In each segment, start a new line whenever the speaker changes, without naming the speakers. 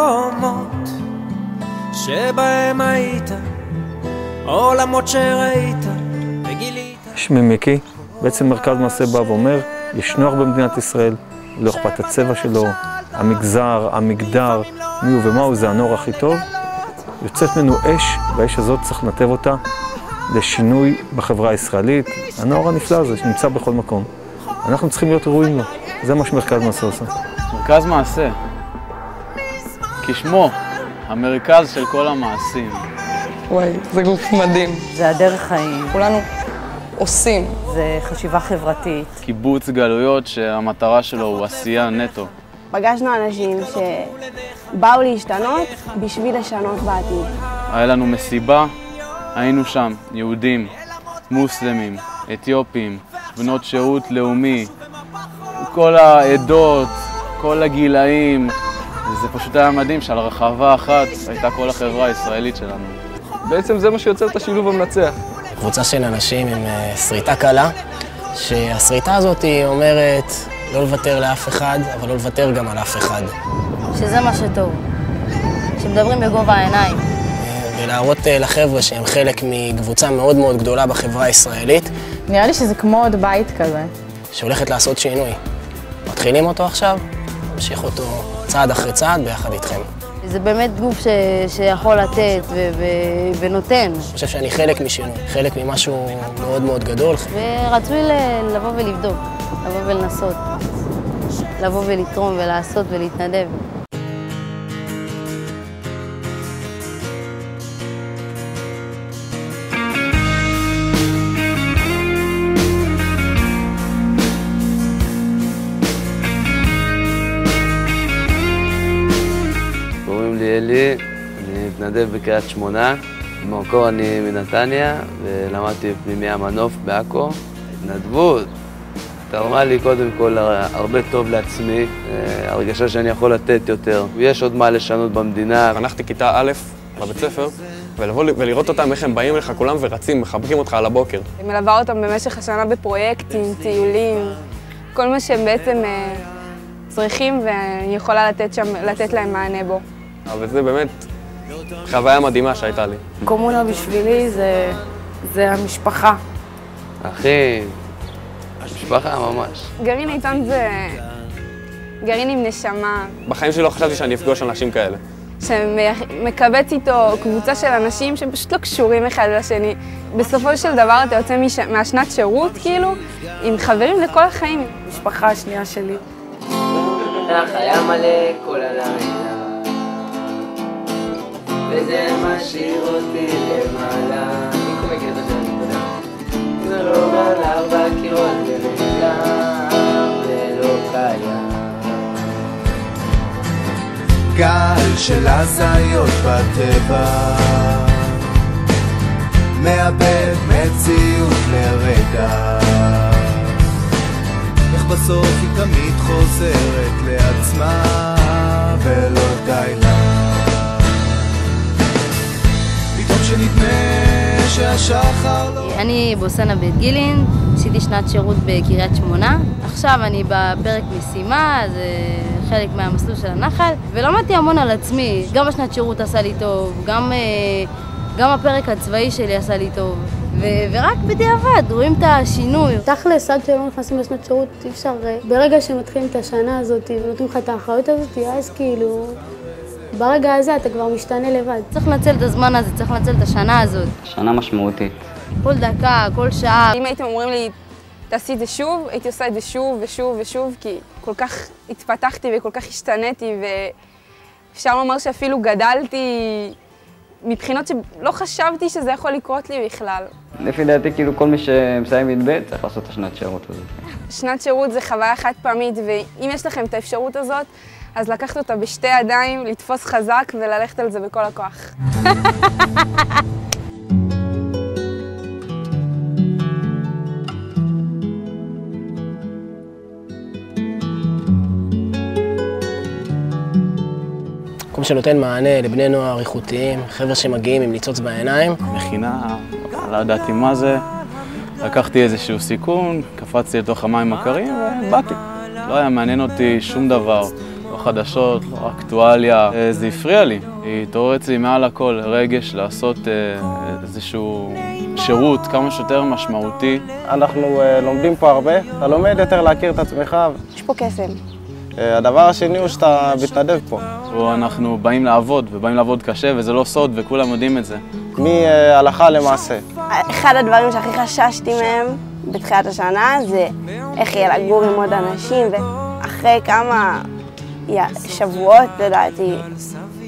מקומות שבהם היית, עולמות שראית וגילית.
שמי מיקי, בעצם מרכז מעשה בא ואומר, יש נוער במדינת ישראל, לא אכפת הצבע שלו, המגזר, המגדר, מי הוא ומהו, זה הנוער הכי טוב. יוצאת ממנו אש, והאש הזאת צריך לנתב אותה לשינוי בחברה הישראלית. הנוער הנפלא הזה שנמצא בכל מקום. אנחנו צריכים להיות ראויים לו. זה מה שמרכז מעשה עושה.
מרכז מעשה, כשמו, המרכז של כל המעשים.
וואי, זה גוף מדהים.
זה הדרך חיים.
כולנו עושים.
זה חשיבה חברתית.
קיבוץ גלויות שהמטרה שלו הוא עשייה נטו.
פגשנו אנשים שבאו להשתנות בשביל לשנות בעתיד.
היה לנו מסיבה, היינו שם, יהודים, מוסלמים, אתיופים, בנות שירות לאומי, כל העדות, כל הגילאים. זה פשוט היה מדהים שעל רחבה אחת הייתה כל החברה הישראלית שלנו.
בעצם זה מה שיוצר את השילוב המנצח.
קבוצה של אנשים עם שריטה קלה, שהשריטה הזאת אומרת לא לוותר לאף אחד, אבל לא לוותר גם על אף אחד.
שזה מה שטוב, שמדברים בגובה העיניים.
ולהראות לחבר'ה שהם חלק מקבוצה מאוד מאוד גדולה בחברה הישראלית.
נראה לי שזה כמו עוד בית כזה.
שהולכת לעשות שינוי. מתחילים אותו עכשיו, נמשיך אותו צעד אחרי צעד ביחד איתכם.
זה באמת גוף שיכול לתת ונותן.
אני חושב שאני חלק משינוי, חלק ממשהו מאוד מאוד גדול.
ורצוי לבוא ולבדוק, לבוא ולנסות, לבוא ולתרום ולעשות ולהתנדב.
אלי, אני מתנדב בקריית שמונה, במקור אני מנתניה ולמדתי בפנימיה מנוף בעכו. התנדבות תרמה לי קודם כל הרבה טוב לעצמי, הרגשה שאני יכול לתת יותר. יש עוד מה לשנות במדינה.
חנכתי כיתה א' בבית ספר, ולבוא ולראות אותם איך הם באים לך כולם ורצים, מחבקים אותך על הבוקר.
אני מלווה אותם במשך השנה בפרויקטים, טיולים, כל מה שהם בעצם צריכים ואני יכולה לתת להם מענה בו.
אבל זה באמת חוויה מדהימה שהייתה לי.
קומונה בשבילי זה המשפחה.
אחי, משפחה ממש.
גרעין איתן זה גרעין עם נשמה.
בחיים שלי לא חשבתי שאני אפגוש אנשים כאלה.
שמקבץ איתו קבוצה של אנשים שהם פשוט לא קשורים אחד לשני. בסופו של דבר אתה יוצא מהשנת שירות כאילו עם חברים לכל החיים.
משפחה השנייה שלי.
היה מלא כל הלילה וזה משאיר אותי למעלה. אני מכיר את השני, תודה. זה לא על 4 קירות לרגע ולא קיים.
גל של הזיות בטבע מאבד מציאות לרגע. איך בסוף היא תמיד חוזרת לעצמה ולא די לה. שנדמה שהשחר לא...
אני בוסנה בית גילין, עשיתי שנת שירות בקריית שמונה. עכשיו אני בפרק משימה, זה חלק מהמסלול של הנחל, ולמדתי המון על עצמי. גם השנת שירות עשה לי טוב, גם הפרק הצבאי שלי עשה לי טוב. ורק בדיעבד, רואים את השינוי.
תכלס, עד שלא נכנסים לשנת שירות, אי אפשר... ברגע שמתחילים את השנה הזאת ונותנים לך את האחריות הזאת, אז כאילו... ברגע הזה אתה כבר משתנה לבד.
צריך לנצל את הזמן הזה, צריך לנצל את השנה הזאת.
שנה משמעותית.
כל דקה, כל שעה.
אם הייתם אומרים לי, תעשי את זה שוב, הייתי עושה את זה שוב ושוב ושוב, כי כל כך התפתחתי וכל כך השתניתי, ואפשר לומר שאפילו גדלתי מבחינות שלא חשבתי שזה יכול לקרות לי בכלל.
לפי דעתי, כאילו כל מי שמסיים י"ב צריך לעשות את השנת שירות הזאת.
שנת שירות זה חוויה חד פעמית, ואם יש לכם את האפשרות הזאת, אז לקחת אותה בשתי ידיים, לתפוס חזק וללכת על זה בכל הכוח.
מקום שנותן מענה לבני נוער איכותיים, חבר'ה שמגיעים עם ניצוץ בעיניים.
מכינה, לא ידעתי מה זה, לקחתי איזשהו סיכון, קפצתי לתוך המים הקרים ובאתי. לא היה מעניין אותי שום דבר. לא חדשות, לא אקטואליה. זה הפריע לי. התעורר אצלי מעל הכל רגש לעשות איזשהו שירות כמה שיותר משמעותי.
אנחנו לומדים פה הרבה, אתה לומד יותר להכיר את עצמך.
יש פה קסם.
הדבר השני הוא שאתה מתנדב פה.
אנחנו באים לעבוד, ובאים לעבוד קשה, וזה לא סוד, וכולם יודעים את זה.
מהלכה למעשה.
אחד הדברים שהכי חששתי מהם בתחילת השנה זה איך יהיה לגור עם עוד אנשים, ואחרי כמה שבועות, לדעתי,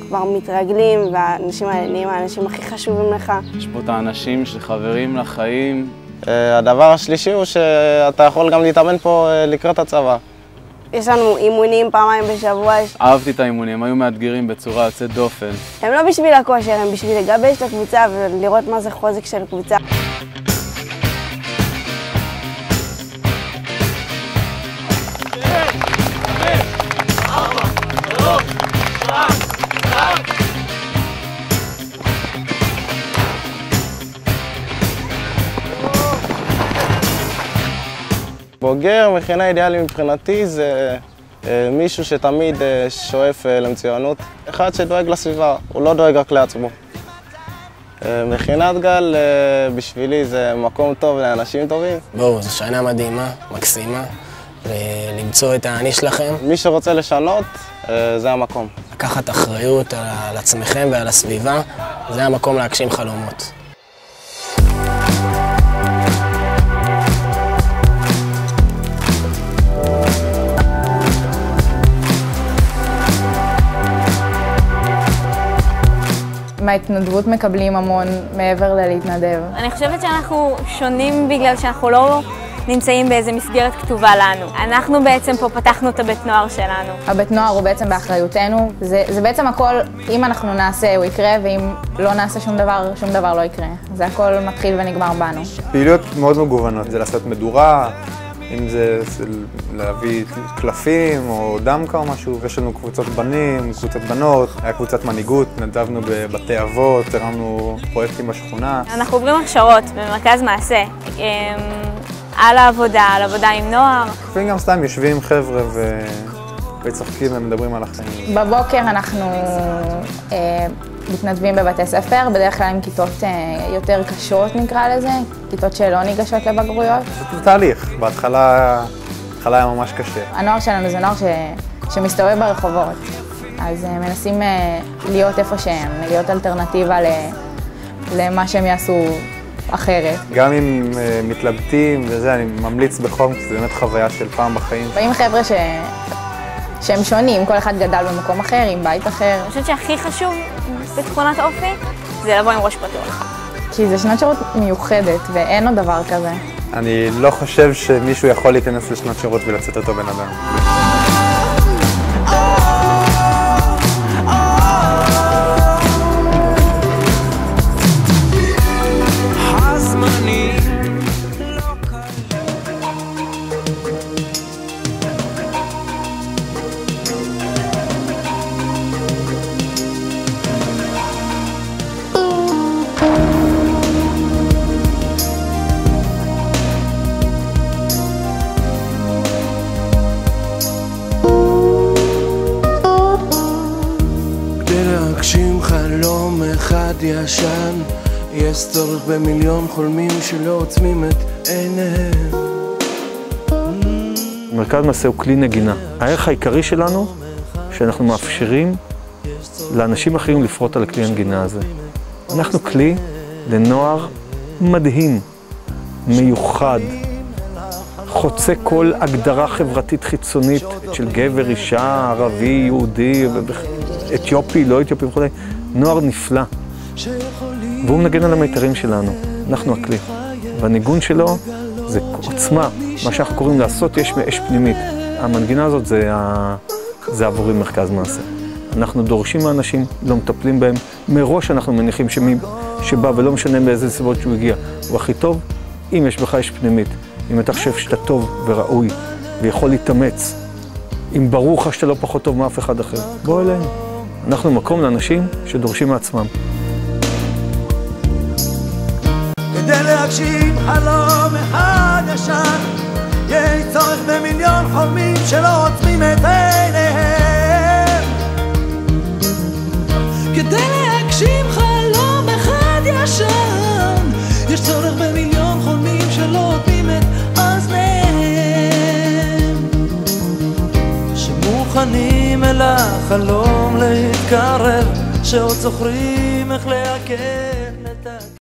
כבר מתרגלים, והאנשים האלה נהיים האנשים הכי חשובים לך.
יש פה את האנשים שחברים לחיים.
הדבר השלישי הוא שאתה יכול גם להתאמן פה לקראת הצבא.
יש לנו אימונים פעמיים בשבוע.
אהבתי את האימונים, הם היו מאתגרים בצורה יוצאת דופן.
הם לא בשביל הכושר, הם בשביל לגבש את הקבוצה ולראות מה זה חוזק של קבוצה.
בוגר, מכינה אידיאלי מבחינתי זה מישהו שתמיד שואף למצוינות. אחד שדואג לסביבה, הוא לא דואג רק לעצמו. מכינת גל בשבילי זה מקום טוב לאנשים טובים.
בואו, זו שנה מדהימה, מקסימה, ולמצוא את האני שלכם.
מי שרוצה לשנות, זה המקום.
לקחת אחריות על עצמכם ועל הסביבה, זה המקום להגשים חלומות.
מההתנדבות מקבלים המון מעבר ללהתנדב.
אני חושבת שאנחנו שונים בגלל שאנחנו לא נמצאים באיזה מסגרת כתובה לנו. אנחנו בעצם פה פתחנו את הבית נוער שלנו.
הבית נוער הוא בעצם באחריותנו. זה בעצם הכל, אם אנחנו נעשה הוא יקרה, ואם לא נעשה שום דבר לא יקרה. זה הכל מתחיל ונגמר בנו.
פעילויות מאוד מגוונות, זה לעשות מדורה, אם זה להביא קלפים או דמקה או משהו, ויש לנו קבוצות בנים, קבוצות בנות, היה קבוצת מנהיגות, נדבנו בבתי אבות, הרמנו פרויקטים בשכונה.
אנחנו עוברים הכשרות במרכז מעשה, על העבודה עם נוער.
לפעמים גם סתם יושבים חבר'ה וצוחקים ומדברים על החיים.
בבוקר אנחנו מתנדבים בבתי ספר, בדרך כלל עם כיתות יותר קשות נקרא לזה, כיתות שלא ניגשות לבגרויות.
זה תהליך, בהתחלה היה ממש קשה.
הנוער שלנו זה נוער שמסתובב ברחובות, אז מנסים להיות איפה שהם, להיות אלטרנטיבה למה שהם יעשו אחרת.
גם אם מתלבטים וזה, אני ממליץ בחום, כי זה באמת חוויה של פעם בחיים.
באים חבר'ה שהם שונים, כל אחד גדל במקום אחר, עם בית אחר.
אני חושבת שהכי חשוב בתכונת אופי זה לבוא עם ראש פתוח.
כי זה שנת שירות מיוחדת ואין עוד דבר כזה.
אני לא חושב שמישהו יכול להיכנס לשנת שירות ולצאת אותו בן אדם.
להגשים חלום אחד ישן, יש צורך במיליון חולמים שלא עוצמים את עיניהם.
מרכז מעשה הוא כלי נגינה. הערך העיקרי שלנו, שאנחנו מאפשרים לאנשים אחרים לפרוט על הכלי הנגינה הזה. אנחנו כלי לנוער מדהים, מיוחד, חוצה כל הגדרה חברתית חיצונית של גבר, אישה, ערבי, יהודי, אתיופי, לא אתיופי וכו'. נוער נפלא. והוא מנגן על המיתרים שלנו. אנחנו הכלי. והניגון שלו זה עוצמה. מה שאנחנו קוראים לעשות יש מאש פנימית. המנגינה הזאת זה עבורי מרכז מעשה. אנחנו דורשים מהאנשים, לא מטפלים בהם. מראש אנחנו מניחים שמי שבא ולא משנה באיזה סיבות שהוא הגיע. הוא הכי טוב, אם יש בך אש פנימית. אם אתה חושב שאתה טוב וראוי ויכול להתאמץ, אם ברור לך שאתה לא פחות טוב מאף אחד אחר, בוא אלינו. אנחנו מקום לאנשים שדורשים מעצמם.
כדי להגשים חלום אחד ישן, יש צורך במיליון חולמים שלא עוצמים את עיניהם.
מוכנים אל החלום להתקרב, שעוד זוכרים איך להקל את